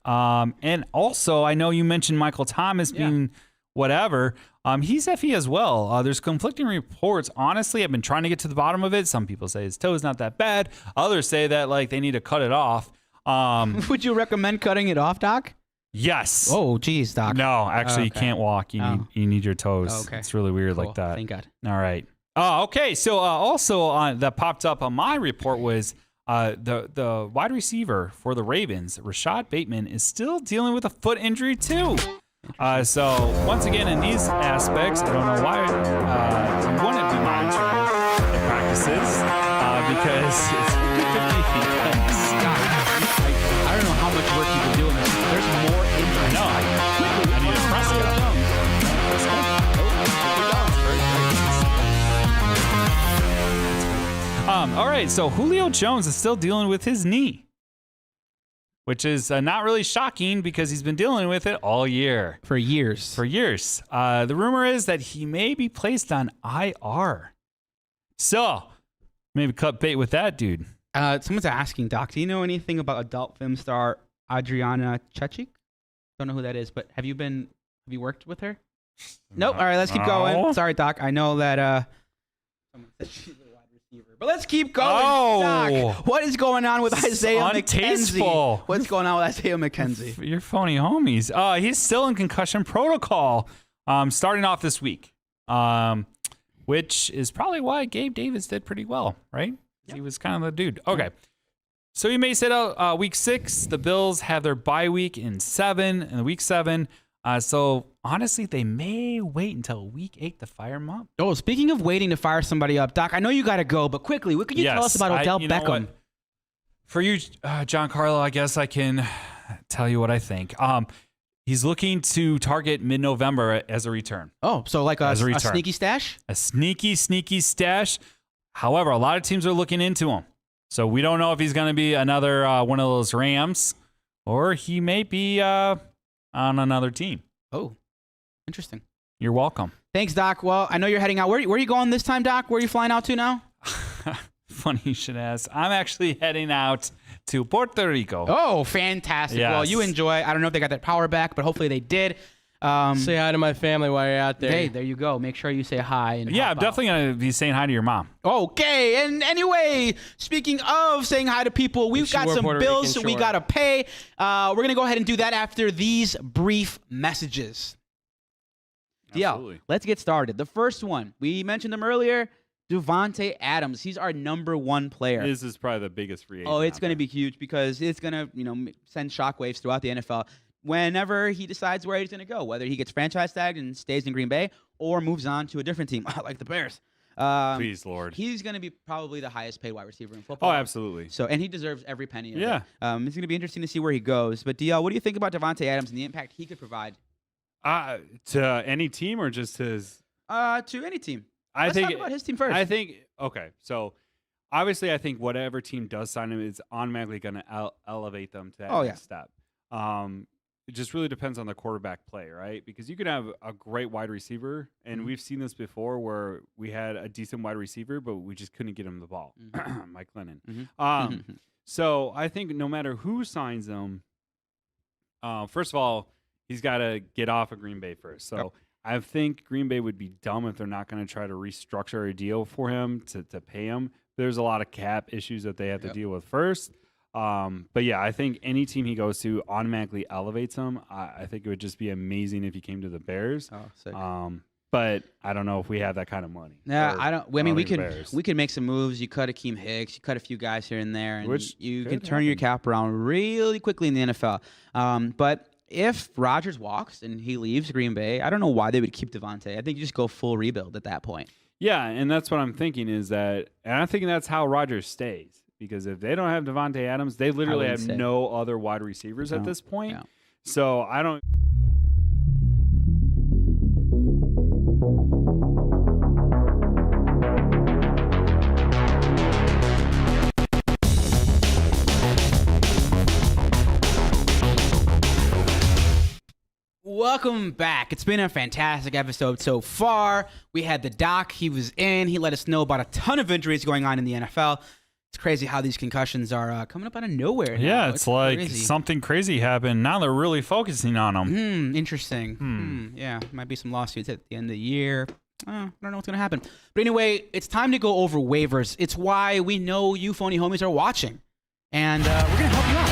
And also, I know you mentioned Michael Thomas being whatever. He's iffy as well. There's conflicting reports. Honestly, I've been trying to get to the bottom of it. Some people say his toe is not that bad. Others say that like they need to cut it off. Would you recommend cutting it off, Doc? Yes. Oh, geez, Doc. No, actually, you Okay. can't walk. You need your toes. Oh, okay. It's really weird Cool. like that. Thank God. All right. Okay. So also that popped up on my report was the wide receiver for the Ravens, Rashad Bateman, is still dealing with a foot injury too. So once again, in these aspects, I don't know why you wouldn't be monitoring the practices because it's 50-50. I don't know how much work you can do in this. There's more injuries. No, I need a Prescott. All right, so Julio Jones is still dealing with his knee, which is not really shocking because he's been dealing with it all year. For years. The rumor is that he may be placed on IR. So maybe cut bait with that dude. Someone's asking, Doc, do you know anything about adult film star Adriana Chechik? Don't know who that is, but have you worked with her? Nope. All right, let's keep going. Sorry, Doc. I know that someone said she's a wide receiver. But let's keep going. Oh. Doc, what is going on with Isaiah untasteful. McKenzie? What's going on with Isaiah McKenzie? You're phony homies. He's still in concussion protocol starting off this week, which is probably why Gabe Davis did pretty well, right? Yep. He was kind of the dude. Okay. So he may sit out week 6. The Bills have their bye week in week 7. So honestly, they may wait until week 8 to fire him up. Oh, speaking of waiting to fire somebody up, Doc, I know you got to go, but quickly, what can you tell us about Odell you know Beckham? what? For you, Giancarlo, I guess I can tell you what I think. He's looking to target mid-November as a return. Oh, so like a return. sneaky stash? A sneaky stash. However, a lot of teams are looking into him. So we don't know if he's going to be another one of those Rams or he may be on another team. Oh, interesting. You're welcome. Thanks, Doc. Well, I know you're heading out. Where are you going this time, Doc? Where are you flying out to now? Funny you should ask. I'm actually heading out to Puerto Rico. Oh, fantastic. Yes. Well, you enjoy. I don't know if they got that power back, but hopefully they did. Say hi to my family while you're out there. Hey, there you go. Make sure you say hi. And Yeah, help I'm out. definitely going to be saying hi to your mom. Okay, and anyway, speaking of saying hi to people, we've she got wore some Puerto bills Rican, we sure. got to pay. We're going to go ahead and do that after these brief messages. Absolutely. DL, let's get started. The first one, we mentioned him earlier, Davante Adams. He's our number one player. This is probably the biggest free agent. Oh, it's out going to there. be huge because it's going to, send shockwaves throughout the NFL whenever he decides where he's going to go, whether he gets franchise tagged and stays in Green Bay or moves on to a different team like the Bears. Please, Lord. He's going to be probably the highest paid wide receiver in football. Oh, absolutely. So, and he deserves every penny of Yeah. it. It's going to be interesting to see where he goes. But DL, what do you think about Davante Adams and the impact he could provide To any team or just his? to any team? I Let's think talk about his team first. I think okay. So obviously, I think whatever team does sign him is automatically going to elevate them to that Oh, next step. It just really depends on the quarterback play, right? Because you can have a great wide receiver, and we've seen this before where we had a decent wide receiver, but we just couldn't get him the ball. Mike Lennon. So I think no matter who signs him, first of all, he's got to get off of Green Bay first. So I think Green Bay would be dumb if they're not going to try to restructure a deal for him to pay him. There's a lot of cap issues that they have to deal with first. But yeah, I think any team he goes to automatically elevates him. I think it would just be amazing if he came to the Bears. Oh, sick. But I don't know if we have that kind of money. Yeah, I don't. I mean, we think the could Bears. we could make some moves. You cut Akeem Hicks, you cut a few guys here and there, and Which you could can turn your happen. cap around really quickly in the NFL. But if Rodgers walks and he leaves Green Bay, I don't know why they would keep Davante. I think you just go full rebuild at that point. Yeah, and that's what I'm thinking is that, and I'm thinking that's how Rodgers stays. Because if they don't have Davante Adams, they literally wouldn't have say. no other wide receivers at No, this point. no. So I don't. Welcome back. It's been a fantastic episode so far. We had the doc. He was in. He let us know about a ton of injuries going on in the NFL. It's crazy how these concussions are coming up out of nowhere. Yeah, now. it's like crazy. something crazy happened. Now they're really focusing on him. Interesting. Yeah, might be some lawsuits at the end of the year. I don't know what's going to happen. But anyway, it's time to go over waivers. It's why we know you phony homies are watching. And we're going to help you out.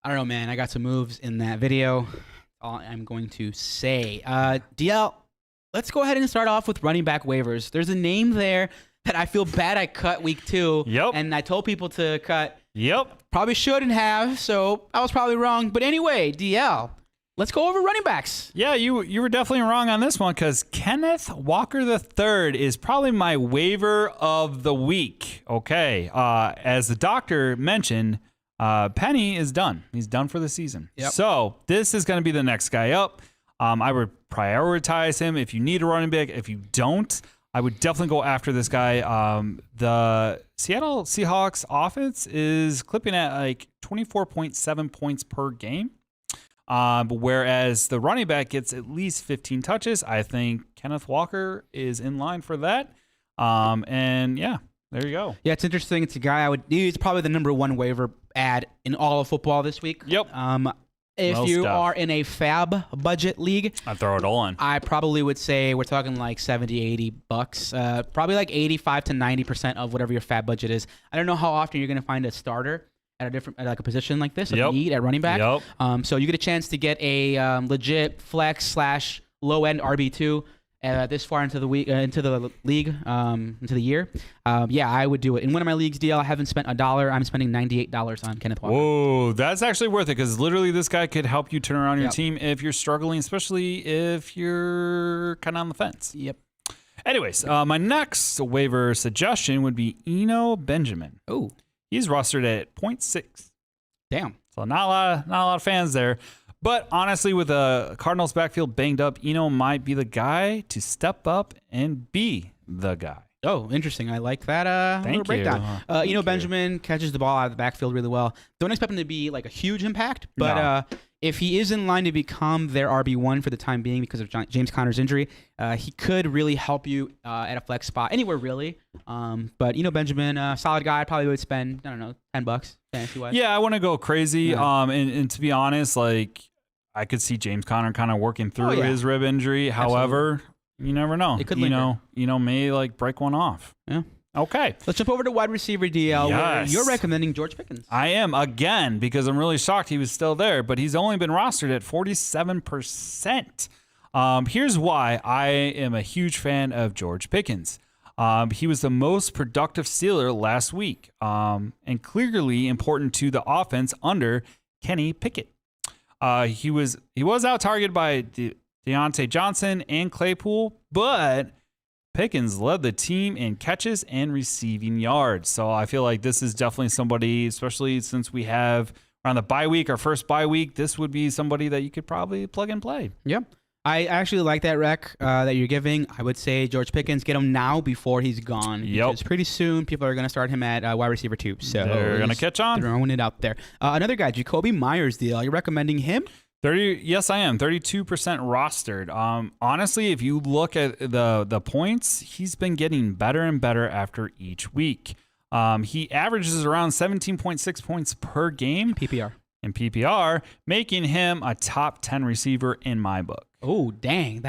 I don't know, man. I got some moves in that video. All I'm going to say. DL, let's go ahead and start off with running back waivers. There's a name there that I feel bad I cut week 2. Yep. And I told people to cut. Yep. Probably shouldn't have, so I was probably wrong. But anyway, DL, let's go over running backs. Yeah, you were definitely wrong on this one because Kenneth Walker III is probably my waiver of the week. Okay. As the doctor mentioned, Penny is done. He's done for the season. Yep. So this is going to be the next guy up. I would prioritize him if you need a running back. If you don't, I would definitely go after this guy. The Seattle Seahawks offense is clipping at like 24.7 points per game. Whereas the running back gets at least 15 touches. I think Kenneth Walker is in line for that. And yeah, there you go. Yeah, it's interesting. It's a guy he's probably the number 1 waiver ad in all of football this week. Yep. If Most you stuff. are in a fab budget league, I'd throw it all in. I probably would say we're talking like $70, $80. Probably like 85 to 90% of whatever your fab budget is. I don't know how often you're going to find a starter at a position like this, Yep. a need at running back. Yep. So you get a chance to get a legit flex / low end RB2 this far into the week, into the league, into the year. Yeah, I would do it. In one of my leagues, DL, I haven't spent $1. I'm spending $98 on Kenneth Walker. Whoa, that's actually worth it because literally this guy could help you turn around your Yep. team if you're struggling, especially if you're kind of on the fence. Yep. Anyways, my next waiver suggestion would be Eno Benjamin. Oh, He's rostered at 0.6. damn. So not a lot of fans there. But honestly, with the Cardinals backfield banged up, Eno might be the guy to step up and be the guy. Oh, interesting. I like that little Thank breakdown. you. Benjamin catches the ball out of the backfield really well. Don't expect him to be like a huge impact, but No. if he is in line to become their RB1 for the time being because of James Conner's injury, he could really help you at a flex spot, anywhere really. But Benjamin, solid guy. Probably would spend, I don't know, $10 fantasy-wise. Yeah, I want to go crazy. Yeah. And to be honest, like I could see James Conner kind of working through his rib injury. However, you never know. It could linger. May like break one off. Yeah. Okay. Let's jump over to wide receiver DL. Where Yes. you're recommending George Pickens. I am again because I'm really shocked he was still there, but he's only been rostered at 47%. Here's why I am a huge fan of George Pickens. He was the most productive Steeler last week, and clearly important to the offense under Kenny Pickett. He was out targeted by Deontay Johnson and Claypool, but Pickens led the team in catches and receiving yards. So I feel like this is definitely somebody, especially since we have around the bye week, our first bye week, this would be somebody that you could probably plug and play. Yep. I actually like that rec that you're giving. I would say George Pickens, get him now before he's gone. Yep. Because pretty soon people are going to start him at wide receiver 2. So They're going to catch on. Throwing it out there. Another guy, Jacoby Myers deal. You're recommending him? 30, yes, I am. 32% rostered. Honestly, if you look at the points, he's been getting better and better after each week. He averages around 17.6 points per game PPR. in PPR, making him a top 10 receiver in my book. Oh, dang.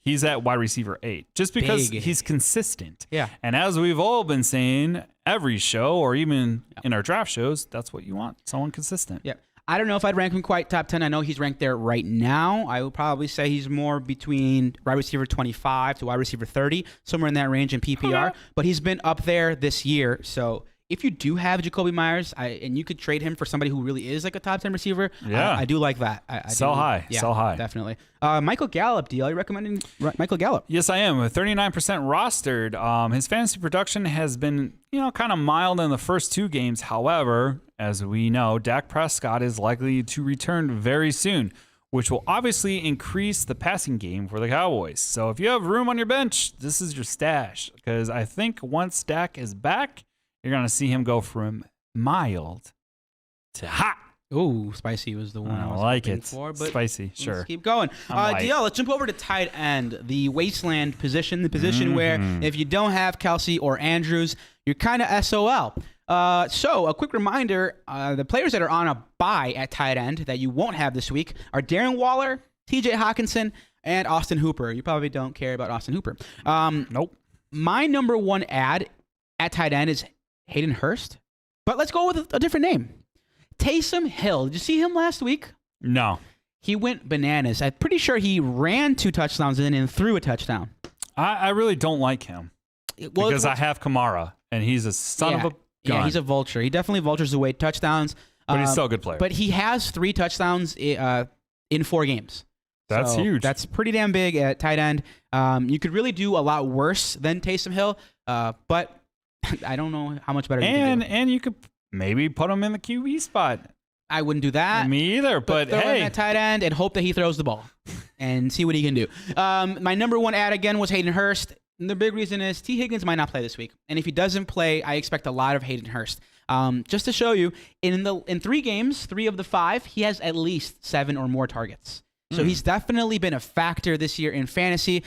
He's at wide receiver 8 just because Big. he's consistent. Yeah. And as we've all been saying every show or even in our draft shows, that's what you want, someone consistent. Yeah. I don't know if I'd rank him quite top 10. I know he's ranked there right now. I would probably say he's more between wide receiver 25 to wide receiver 30, somewhere in that range in PPR. But he's been up there this year. So if you do have Jacoby Myers and you could trade him for somebody who really is like a top 10 receiver, Yeah. I do like that. I Sell do, high. Yeah, Sell high. Definitely. Michael Gallup deal. Are you recommending Michael Gallup? Yes, I am. With 39% rostered, his fantasy production has been, kind of mild in the first 2 games. However, as we know, Dak Prescott is likely to return very soon, which will obviously increase the passing game for the Cowboys. So if you have room on your bench, this is your stash. Because I think once Dak is back, you're going to see him go from mild to hot. Ooh, spicy was the one I was like hoping it. for. But Spicy, sure. let's keep going. I'm light. DL, let's jump over to tight end, the wasteland position, the position where if you don't have Kelsey or Andrews, you're kind of SOL. So a quick reminder, the players that are on a bye at tight end that you won't have this week are Darren Waller, TJ Hawkinson, and Austin Hooper. You probably don't care about Austin Hooper. Nope. My number one ad at tight end is Hayden Hurst, but let's go with a different name. Taysom Hill. Did you see him last week? No. He went bananas. I'm pretty sure he ran 2 touchdowns and threw a touchdown. I really don't like him because I have Kamara, and he's a son of a gun. Yeah, he's a vulture. He definitely vultures away touchdowns. But he's still a good player. But he has 3 touchdowns in 4 games. That's So huge. That's pretty damn big at tight end. You could really do a lot worse than Taysom Hill, but I don't know how much better you can do. And you could maybe put him in the QB spot. I wouldn't do that. Me either, but throw him hey. at tight end and hope that he throws the ball and see what he can do. My number one ad again was Hayden Hurst. And the big reason is T. Higgins might not play this week, and if he doesn't play, I expect a lot of Hayden Hurst. Just to show you, in 3 games, 3 of the 5, he has at least 7 or more targets. So he's definitely been a factor this year in fantasy.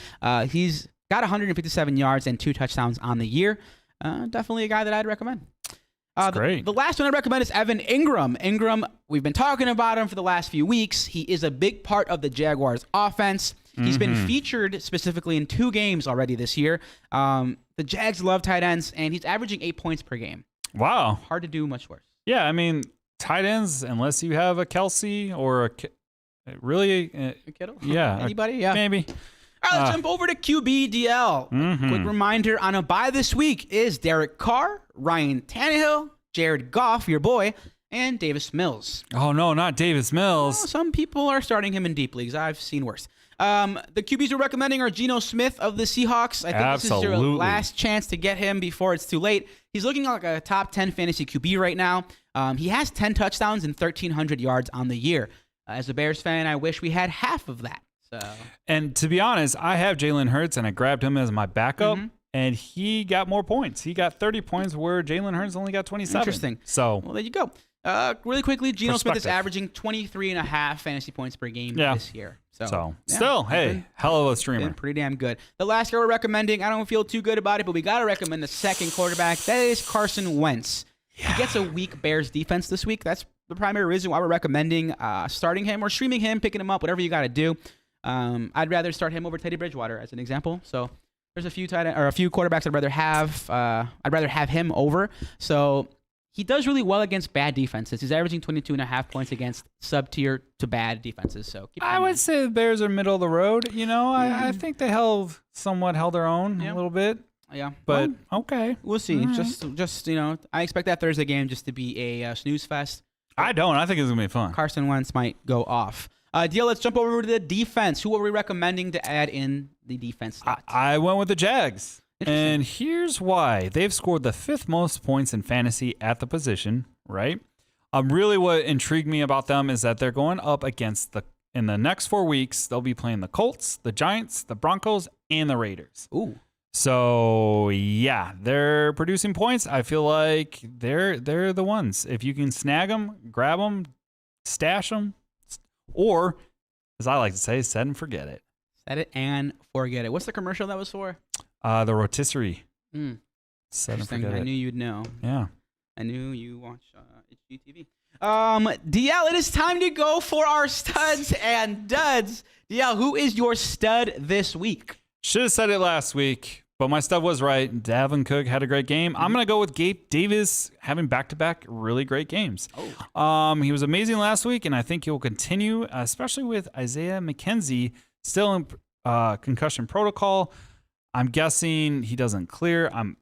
He's got 157 yards and 2 touchdowns on the year. Definitely a guy that I'd recommend. Great. The last one I recommend is Evan Ingram. Ingram, we've been talking about him for the last few weeks. He is a big part of the Jaguars' offense. He's been featured specifically in 2 games already this year. The Jags love tight ends, and he's averaging 8 points per game. Wow. Hard to do much worse. Yeah, I mean, tight ends, unless you have a Kelsey or a really, Kittle? yeah. Anybody? Yeah. Maybe. All right, let's jump over to QBDL. Quick reminder on a bye this week is Derek Carr, Ryan Tannehill, Jared Goff, your boy, and Davis Mills. Oh, no, not Davis Mills. Some people are starting him in deep leagues. I've seen worse. The QBs we're recommending are Geno Smith of the Seahawks. I think this is your last chance to get him before it's too late. He's looking like a top 10 fantasy QB right now. He has 10 touchdowns and 1,300 yards on the year. As a Bears fan, I wish we had half of that. So. And to be honest, I have Jalen Hurts, and I grabbed him as my backup. and he got more points. He got 30 points where Jalen Hurts only got 27. Interesting. So, Well, there you go. Really quickly, Geno Smith is Perspective. averaging 23.5 fantasy points per game this year. So yeah, still, he's hey, been- hell of a been streamer. pretty damn good. The last guy we're recommending, I don't feel too good about it, but we got to recommend the second quarterback. That is Carson Wentz. He gets a weak Bears defense this week. That's the primary reason why we're recommending starting him or streaming him, picking him up, whatever you got to do. I'd rather start him over Teddy Bridgewater as an example. So there's a few quarterbacks I'd rather have. I'd rather have him over. So he does really well against bad defenses. He's averaging 22.5 points against sub-tier to bad defenses. So keep I would say the Bears are middle of the road. You know, I think they somewhat held their own a little bit. Yeah, But well, okay, we'll see. All right. Just I expect that Thursday game just to be a snooze fest. I don't. I think it's gonna be fun. Carson Wentz might go off. Deal. Let's jump over to the defense. Who are we recommending to add in the defense slot? I went with the Jags. Interesting. And here's why. They've scored the 5th most points in fantasy at the position, right? Really what intrigued me about them is that they're going up against in the next 4 weeks, they'll be playing the Colts, the Giants, the Broncos, and the Raiders. Ooh. So, yeah, they're producing points. I feel like they're the ones. If you can snag them, grab them, stash them, or, as I like to say, set and forget it. Set it and forget it. What's the commercial that was for? The rotisserie. Set and Interesting. forget I it. knew you'd know. Yeah. I knew you watch HGTV. DL, it is time to go for our studs and duds. DL, who is your stud this week? Should have said it last week, but my stud was right. Dalvin Cook had a great game. I'm going to go with Gabe Davis having back-to-back really great games. He was amazing last week, and I think he'll continue, especially with Isaiah McKenzie still in concussion protocol. I'm guessing he doesn't clear. I'm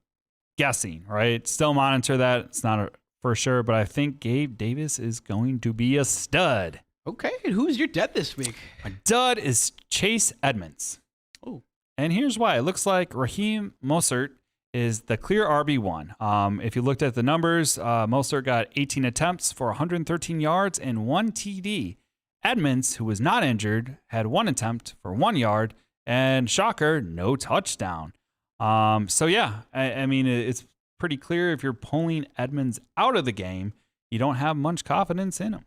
guessing, right? Still monitor that. It's not for sure, but I think Gabe Davis is going to be a stud. Okay, who's your dud this week? My dud is Chase Edmonds. Oh. And here's why. It looks like Raheem Mostert is the clear RB1. If you looked at the numbers, Mostert got 18 attempts for 113 yards and 1 TD. Edmonds, who was not injured, had 1 attempt for 1 yard, and shocker, no touchdown. So yeah, I mean, it's pretty clear if you're pulling Edmonds out of the game, you don't have much confidence in him.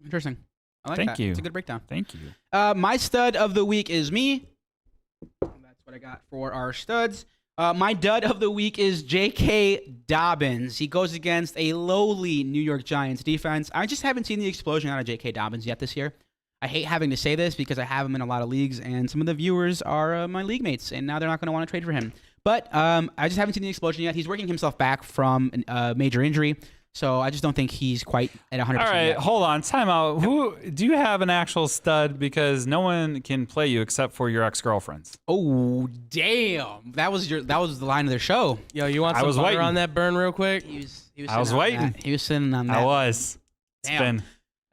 Interesting. I like Thank that. you. It's a good breakdown. Thank you. My stud of the week is me. That's what I got for our studs. My dud of the week is J.K. Dobbins. He goes against a lowly New York Giants defense. I just haven't seen the explosion out of J.K. Dobbins yet this year. I hate having to say this because I have him in a lot of leagues, and some of the viewers are my league mates, and now they're not going to want to trade for him. But I just haven't seen the explosion yet. He's working himself back from a major injury, so I just don't think he's quite at 100%. All right, yet. hold on. Time out. Who do you have an actual stud? Because no one can play you except for your ex-girlfriends. Oh, damn. That was the line of their show. Yo, you want I some was butter waiting. on that burn real quick? He was I was sitting on waiting. that. He was sitting on that. I was. It's Damn. been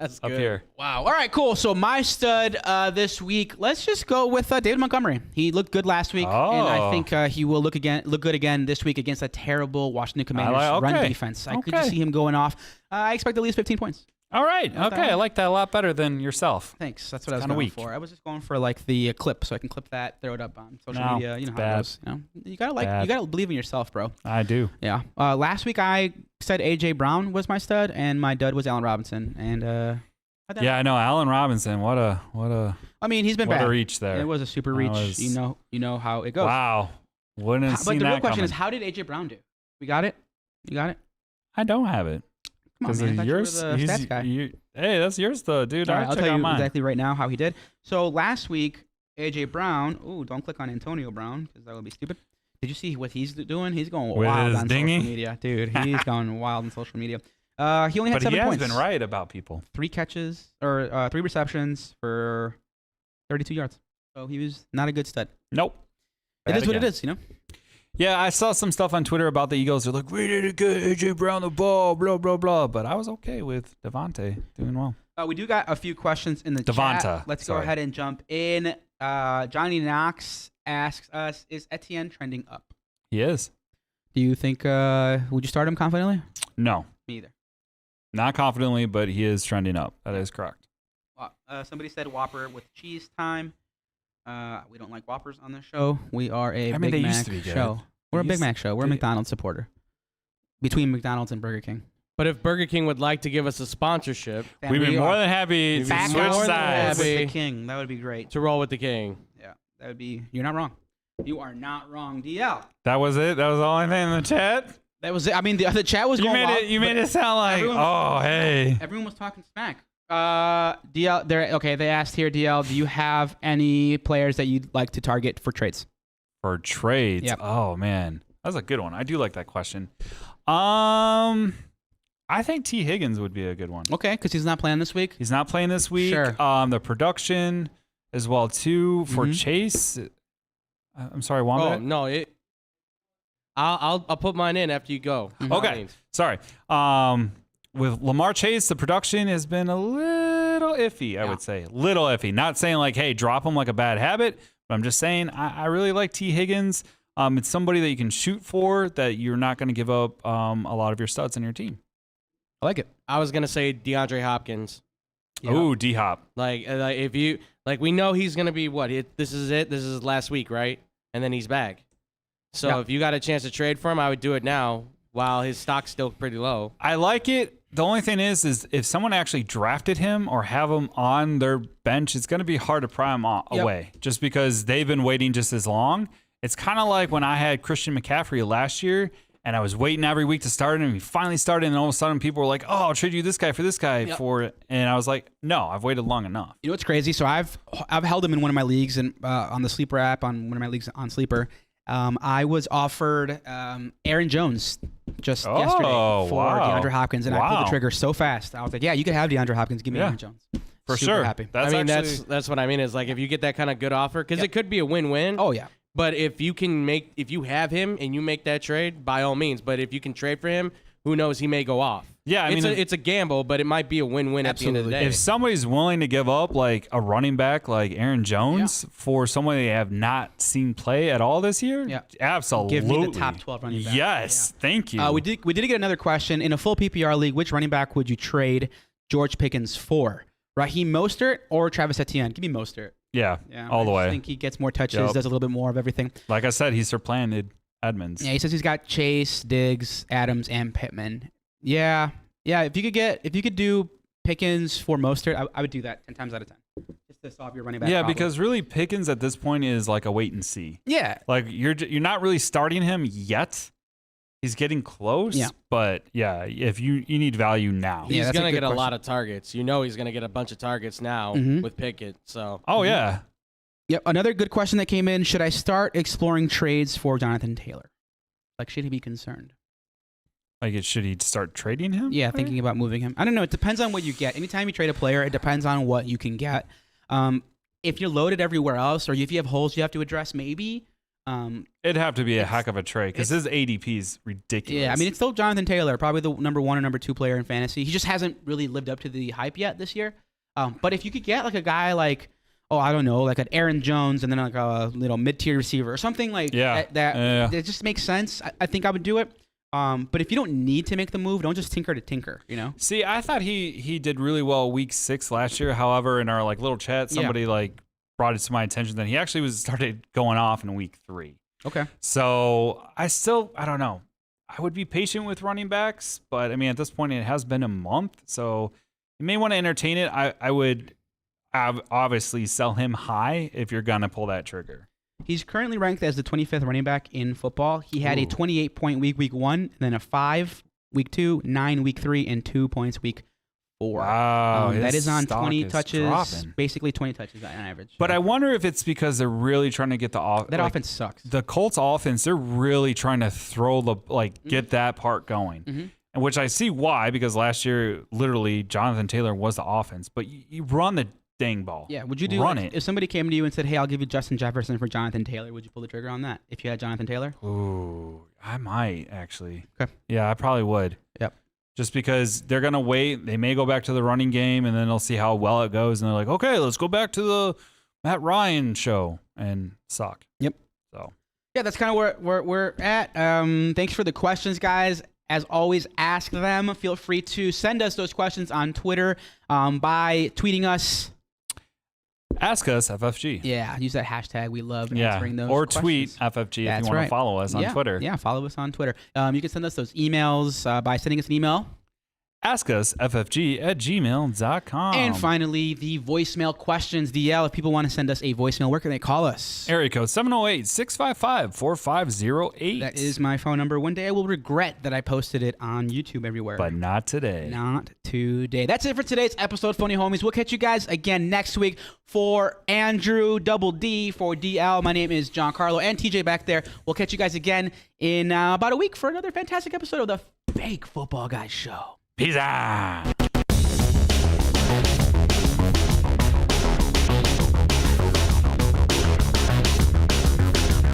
That's up good. here. Wow. All right, cool. So my stud this week, let's just go with David Montgomery. He looked good last week, and I Oh. think he will look good again this week against a terrible Washington Commanders run okay. defense. I could Okay. just see him going off. I expect at least 15 points. All right. Okay. I like that a lot better than yourself. Thanks. That's what I was kinda going weak. for. I was just going for like the clip, so I can clip that, throw it up on social No, media. You know it's how it bad. goes. You know, you gotta Bad. you gotta believe in yourself, bro. I do. Yeah. Last week I said AJ Brown was my stud, and my dud was Allen Robinson. And Yeah, I know. Allen Robinson. What a I mean, he's been what bad. a reach there. It was a super That reach. was- You know how it goes. Wow. Wouldn't have But seen the real that question coming. is, how did AJ Brown do? We got it. You got it. I don't have it. Come on, man. I thought you were the stats guy. Hey, that's yours though, dude. All right, I'll check tell out you mine. exactly right now how he did. So last week, AJ Brown. Ooh, don't click on Antonio Brown because that would be stupid. Did you see what he's doing? He's going With wild his on dinghy? social media, dude. He's going wild on social media. He only had But he 7 has points. been right about people. 3 catches or 3 receptions for 32 yards. So he was not a good stud. Nope. It Bad is what it again. is, you know. Yeah, I saw some stuff on Twitter about the Eagles. They're like, we need to get AJ Brown the ball, blah, blah, blah. But I was okay with Devontae doing well. We do got a few questions in the Devonta, chat. Let's go sorry. ahead and jump in. Johnny Knox asks us, is Etienne trending up? He is. Do you think, would you start him confidently? No, Me either. not confidently, but he is trending up. That is correct. Somebody said Whopper with cheese time. We don't like Whoppers on this show. We are a I mean, Big they Mac used to be good. show. We're a Big Mac show. We're a McDonald's supporter. Between McDonald's and Burger King. But if Burger King would like to give us a sponsorship, We'd be more than happy to Back switch out sides. with the King. That would be great. to roll with the King. Yeah, that would be. You're not wrong. You are not wrong, DL. That was it. That was the only thing in the chat. That was it. I mean, the chat was You going made wild, it. You made it sound like, everyone- oh, hey. Everyone was talking smack. DL. They asked here, DL. Do you have any players that you'd like to target for trades? For trades. Yep. Oh man, that's a good one. I do like that question. I think T. Higgins would be a good one. Okay, because he's not playing this week. He's not playing this week. Sure. The production as well too for Chase. I'm sorry, Wombat. Oh no, I'll put mine in after you go. Okay. Sorry. With Lamar Chase, the production has been a little iffy, I would say. Little iffy. Not saying like, hey, drop him like a bad habit, but I'm just saying I really like T. Higgins. It's somebody that you can shoot for, that you're not going to give up a lot of your studs on your team. I like it. I was gonna say DeAndre Hopkins. Yeah. Ooh, D-Hop. Like if you we know he's gonna be what? This is it. This is last week, right? And then he's back. So if you got a chance to trade for him, I would do it now while his stock's still pretty low. I like it. The only thing is if someone actually drafted him or have him on their bench, it's going to be hard to pry him away just because they've been waiting just as long. It's kind of like when I had Christian McCaffrey last year and I was waiting every week to start him. And he finally started, and all of a sudden people were like, oh, I'll trade you this guy for this guy for it. And I was like, no, I've waited long enough. You know what's crazy? So I've held him in one of my leagues and on the Sleeper app, on one of my leagues on Sleeper. I was offered Aaron Jones just yesterday for DeAndre Hopkins, and I pulled the trigger so fast. I was like, yeah, you could have DeAndre Hopkins. Give me Aaron Jones. For Super sure. happy. That's what I mean is like if you get that kind of good offer, because it could be a win-win. Oh, yeah. But if you have him and you make that trade, by all means. But if you can trade for him, who knows? He may go off. Yeah, I mean, it's a gamble, but it might be a win-win at the end of the day. If somebody's willing to give up like a running back like Aaron Jones for someone they have not seen play at all this year, absolutely. Give me the top 12 running back. Yes, thank you. We did get another question. In a full PPR league, which running back would you trade George Pickens for? Raheem Mostert or Travis Etienne? Give me Mostert. Yeah, all the way. I think he gets more touches, does a little bit more of everything. Like I said, he supplanted Edmonds. Yeah, he says he's got Chase, Diggs, Adams, and Pittman. Yeah. If you could do Pickens for Mostert, I would do that 10 times out of 10. Just to solve your running back problem. Because really Pickens at this point is like a wait and see. Yeah. Like you're not really starting him yet. He's getting close, but if you need value now. He's going to get a lot of targets. You know he's going to get a bunch of targets now with Pickett. So. Oh, yeah. Yep. Another good question that came in, should I start exploring trades for Jonathan Taylor? Like, should he be concerned? Like, should he start trading him? Yeah, thinking about moving him. I don't know. It depends on what you get. Anytime you trade a player, it depends on what you can get. If you're loaded everywhere else, or if you have holes you have to address, maybe. It'd have to be a heck of a trade because his ADP is ridiculous. Yeah, I mean, it's still Jonathan Taylor, probably the number 1 or number 2 player in fantasy. He just hasn't really lived up to the hype yet this year. But if you could get like a guy like, I don't know, like an Aaron Jones and then like a mid-tier receiver or something like that just makes sense. I think I would do it. But if you don't need to make the move, don't just tinker to tinker, you know? See, I thought he did really well week 6 last year. However, in our like little chat, somebody brought it to my attention that he actually started going off in week 3. Okay. So I don't know. I would be patient with running backs, but I mean, at this point, it has been a month, so you may want to entertain it. I would obviously sell him high if you're going to pull that trigger. He's currently ranked as the 25th running back in football. He had a 28-point week 1, and then a 5 week 2, 9 week 3, and 2 points week 4. Wow, that is on 20 touches, dropping. Basically 20 touches on average. But I wonder if it's because they're really trying to get the offense sucks. The Colts offense, they're really trying to throw get that part going. And which I see why, because last year literally Jonathan Taylor was the offense, but you run the dang ball. Yeah, would you do run it? If somebody came to you and said, "Hey, I'll give you Justin Jefferson for Jonathan Taylor," would you pull the trigger on that if you had Jonathan Taylor? Ooh, I might actually. Okay. Yeah, I probably would. Yep. Just because they're going to wait. They may go back to the running game, and then they'll see how well it goes. And they're like, okay, let's go back to the Matt Ryan show and suck. Yep. So. Yeah, that's kind of where we're at. Thanks for the questions, guys. As always, ask them. Feel free to send us those questions on Twitter by tweeting us. Ask us FFG. Yeah, use that hashtag. We love answering those or questions. tweet FFG That's if you want right. to follow us on Twitter. Yeah, follow us on Twitter. You can send us those emails by sending us an email. Ask us ffg@gmail.com. And finally, the voicemail questions. DL, if people want to send us a voicemail, where can they call us? Area code 708-655-4508. That is my phone number. One day I will regret that I posted it on YouTube everywhere. But not today. Not today. That's it for today's episode, Phony Homies. We'll catch you guys again next week. For Andrew, Double D, for DL, my name is John Carlo, and TJ back there. We'll catch you guys again in about a week for another fantastic episode of the Fake Football Guys Show. Peace out.